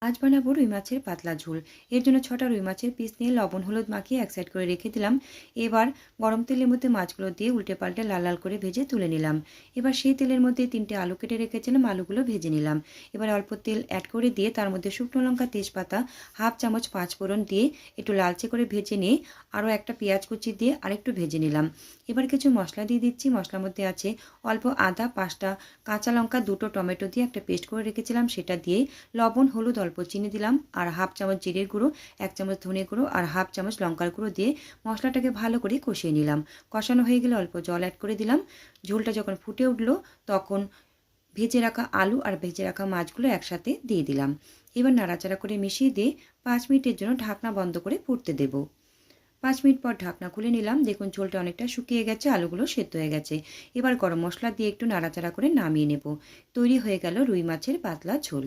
আজ বানাবো রুই মাছের পাতলা ঝোল। এর জন্য 6টা রুই মাছের পিস নিয়ে লবণ হলুদ মাখিয়ে এক সাইড করে রেখে দিলাম। এবার গরম তেলের মধ্যে মাছগুলো দিয়ে উল্টে পাল্টে লাল লাল করে ভেজে তুলে নিলাম। এবার সেই তেলের মধ্যে 3টে আলু কেটে রেখেছিলাম, আলুগুলো ভেজে নিলাম। এবার অল্প তেল অ্যাড করে দিয়ে তার মধ্যে শুকনো লঙ্কা, তেজপাতা, হাফ চামচ পাঁচফোড়ন দিয়ে একটু লালচে করে ভেজে নিয়ে আরও একটা পেঁয়াজ কুচি দিয়ে আরেকটু ভেজে নিলাম। এবার কিছু মশলা দিয়ে দিচ্ছি। মশলার মধ্যে আছে অল্প আদা, 5টা কাঁচা লঙ্কা, 2টো টমেটো দিয়ে একটা পেস্ট করে রেখেছিলাম, সেটা দিয়ে লবণ হলুদ অল্প চিনি দিলাম, আর হাফ চামচ জিরের গুঁড়ো, 1 চামচ ধনে গুঁড়ো আর হাফ চামচ লঙ্কার গুঁড়ো দিয়ে মশলাটাকে ভালো করে কষিয়ে নিলাম। কষানো হয়ে গেলে অল্প জল অ্যাড করে দিলাম। ঝোলটা যখন ফুটে উঠলো তখন ভেজে রাখা আলু আর ভেজে রাখা মাছগুলো একসাথে দিয়ে দিলাম। এবার নাড়াচাড়া করে মিশিয়ে দিয়ে 5 মিনিটের জন্য ঢাকনা বন্ধ করে ফুটতে দেব। 5 মিনিট পর ঢাকনা খুলে নিলাম। দেখুন ঝোলটা অনেকটা শুকিয়ে গেছে, আলুগুলো সেদ্ধ হয়ে গেছে। এবার গরম মশলা দিয়ে একটু নাড়াচাড়া করে নামিয়ে নেব। তৈরি হয়ে গেল রুই মাছের পাতলা ঝোল।